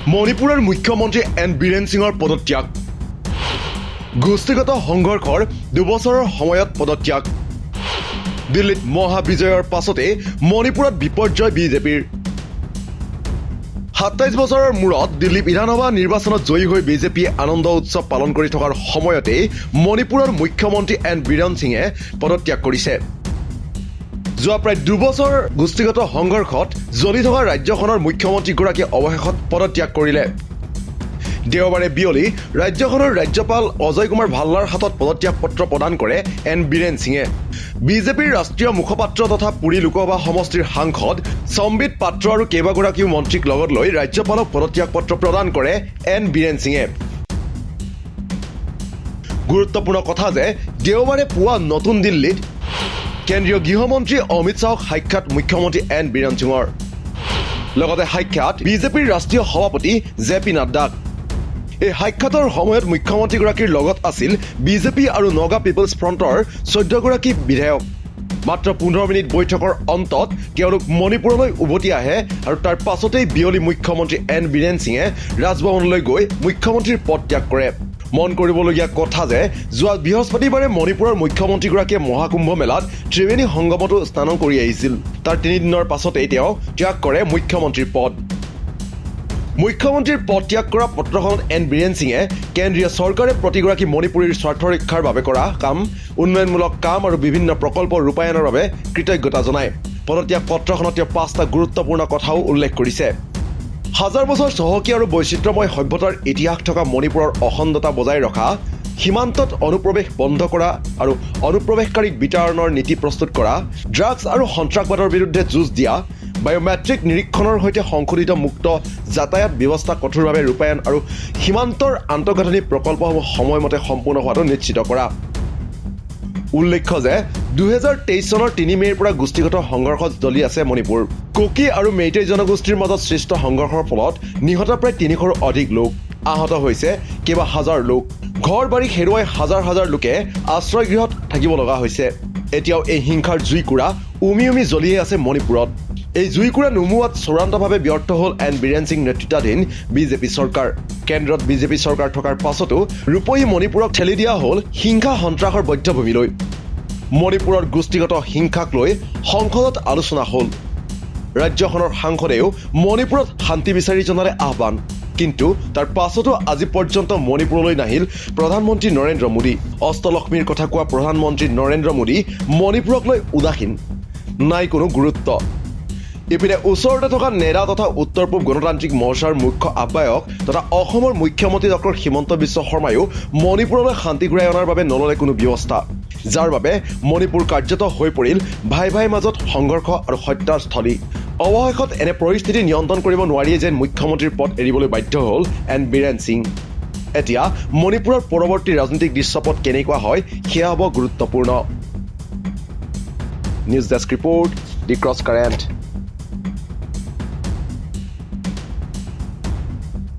মণিপুৰৰ মুখ্যমন্ত্ৰী এন বীৰেন সিঙৰ পদত্যাগ গোষ্ঠীগত সংঘৰ্ষৰ 2 বছৰৰ সময়ত পদত্যাগ দিল্লীত মহাবিজয়ৰ পাছতে মণিপুৰত বিপৰ্যয় বিজেপিৰ 27 বছৰৰ মূৰত দিল্লী বিধানসভা নিৰ্বাচনত জয়ী হৈ বিজেপিয়ে আনন্দ উৎসৱ পালন কৰি থকাৰ সময়তে মণিপুৰৰ মুখ্যমন্ত্ৰী এন বীৰেন সিঙে পদত্যাগ কৰিছে যোৱা প্ৰায় 2 বছৰ গোষ্ঠীগত সংঘৰ্ষত জ্বলি থকা ৰাজ্যখনৰ মুখ্যমন্ত্ৰীগৰাকীয়ে অৱশেষত পদত্যাগ কৰিলে দেওবাৰে বিয়লি ৰাজ্যখনৰ ৰাজ্যপাল অজয় কুমাৰ ভাল্লাৰ হাতত পদত্যাগ পত্ৰ প্ৰদান কৰে এন বীৰেন সিঙে বিজেপিৰ ৰাষ্ট্ৰীয় মুখপাত্ৰ তথা পুৰী লোকসভা সমষ্টিৰ সাংসদ সম্বিত পাত্ৰ আৰু কেইবাগৰাকীও মন্ত্ৰীক লগত লৈ ৰাজ্যপালক পদত্যাগ পত্ৰ প্ৰদান কৰে এন বীৰেন সিঙে গুৰুত্বপূৰ্ণ কথা যে দেওবাৰে পুৱা নতুন দিল্লীত কেন্দ্ৰীয় গৃহমন্ত্ৰী অমিত শ্বাহক সাক্ষাৎ মুখ্যমন্ত্ৰী এন বীৰেন সিঙৰ লগতে সাক্ষাৎ বিজেপিৰ ৰাষ্ট্ৰীয় সভাপতি জে পি নাড্ডাক এই সাক্ষাতৰ সময়ত মুখ্যমন্ত্ৰীগৰাকীৰ লগত আছিল বিজেপি আৰু নগা পিপলছ ফ্ৰণ্টৰ 14গৰাকী বিধায়ক মাত্ৰ 15 মিনিট বৈঠকৰ অন্তত তেওঁলোক মণিপুৰলৈ উভতি আহে আৰু তাৰ পাছতেই বিয়লি মুখ্যমন্ত্ৰী এন বীৰেন সিঙে ৰাজভৱনলৈ গৈ মুখ্যমন্ত্ৰীৰ পদ ত্যাগ কৰে মন কৰিবলগীয়া কথা যে যোৱা বৃহস্পতিবাৰে মণিপুৰৰ মুখ্যমন্ত্ৰীগৰাকীয়ে মহাকুম্ভ মেলাত ত্ৰিবেণী সংগমতো স্নান কৰি আহিছিল তাৰ 3 দিনৰ পাছতেই তেওঁ ত্যাগ কৰে মুখ্যমন্ত্ৰীৰ পদ মুখ্যমন্ত্ৰীৰ পদ ত্যাগ কৰা পত্ৰখনত এন বীৰেন সিঙে কেন্দ্ৰীয় চৰকাৰে প্ৰতিগৰাকী মণিপুৰীৰ স্বাৰ্থ ৰক্ষাৰ বাবে কৰা কাম উন্নয়নমূলক কাম আৰু বিভিন্ন প্ৰকল্প ৰূপায়ণৰ বাবে কৃতজ্ঞতা জনায় পদত্যাগ পত্ৰখনত তেওঁ 5টা গুৰুত্বপূৰ্ণ কথাও উল্লেখ কৰিছে হাজাৰ বছৰ চহকী আৰু বৈচিত্ৰ্যময় সভ্যতাৰ ইতিহাস থকা মণিপুৰৰ অখণ্ডতা বজাই ৰখা সীমান্তত অনুপ্ৰৱেশ বন্ধ কৰা আৰু অনুপ্ৰৱেশকাৰীক বিতাড়নৰ নীতি প্ৰস্তুত কৰা ড্ৰাগছ আৰু সন্ত্ৰাসবাদৰ বিৰুদ্ধে যুঁজ দিয়া বায়োমেট্ৰিক নিৰীক্ষণৰ সৈতে সংশোধিত মুক্ত যাতায়াত ব্যৱস্থা কঠোৰভাৱে ৰূপায়ণ আৰু সীমান্তৰ আন্তঃগাঁথনি প্ৰকল্পসমূহ সময়মতে সম্পূৰ্ণ হোৱাটো নিশ্চিত কৰা উল্লেখ্য যে 2023 চনৰ 3 মে'ৰ পৰা গোষ্ঠীগত সংঘৰ্ষত জ্বলি আছে মণিপুৰ কুকি আৰু মেইটেই জনগোষ্ঠীৰ মাজত সৃষ্ট সংঘৰ্ষৰ ফলত নিহত প্ৰায় 300ৰো অধিক লোক আহত হৈছে কেইবা হাজাৰ লোক ঘৰ বাৰী হেৰুৱাই হাজাৰ হাজাৰ লোকে আশ্ৰয় গৃহত থাকিব লগা হৈছে এতিয়াও এই হিংসাৰ জুইকুৰা উমি উমি জ্বলিয়ে আছে মণিপুৰত এই জুইকুৰা নুমুৱাত চূড়ান্তভাৱে ব্যৰ্থ হ'ল এন বীৰেন সিং নেতৃত্বাধীন বিজেপি চৰকাৰ কেন্দ্ৰত বিজেপি চৰকাৰ থকাৰ পাছতো ৰূপহী মণিপুৰক ঠেলি দিয়া হ'ল হিংসা সন্ত্ৰাসৰ বধ্যভূমিলৈ মণিপুৰৰ গোষ্ঠীগত হিংসাক লৈ সংসদত আলোচনা হ'ল ৰাজ্যখনৰ সাংসদেও মণিপুৰত শান্তি বিচাৰি জনালে আহ্বান কিন্তু তাৰ পাছতো আজি পৰ্যন্ত মণিপুৰলৈ নাহিল প্ৰধানমন্ত্ৰী নৰেন্দ্ৰ মোদী অষ্টলক্ষ্মীৰ কথা কোৱা প্ৰধানমন্ত্ৰী নৰেন্দ্ৰ মোদী মণিপুৰক লৈ উদাসীন নাই কোনো গুৰুত্ব ইপিনে ওচৰতে থকা নেডা তথা উত্তৰ পূব গণতান্ত্ৰিক মৰ্চাৰ মুখ্য আহ্বায়ক তথা অসমৰ মুখ্যমন্ত্ৰী ডক্টৰ হিমন্ত বিশ্ব শৰ্মায়ো মণিপুৰলৈ শান্তি ঘূৰাই অনাৰ বাবে নললে কোনো ব্যৱস্থা যাৰ বাবে মণিপুৰ কাৰ্যত হৈ পৰিল ভাই ভাই মাজত সংঘৰ্ষ আৰু হত্যাৰ স্থলী অৱশেষত এনে পৰিস্থিতি নিয়ন্ত্ৰণ কৰিব নোৱাৰিয়ে যেন মুখ্যমন্ত্ৰীৰ পদ এৰিবলৈ বাধ্য হ'ল এন বীৰেন সিং এতিয়া মণিপুৰৰ পৰৱৰ্তী ৰাজনৈতিক দৃশ্যপট কেনেকুৱা হয় সেয়া হ'ব গুৰুত্বপূৰ্ণ নিউজ ডেস্ক ৰিপৰ্ট দি ক্ৰছ কাৰেণ্ট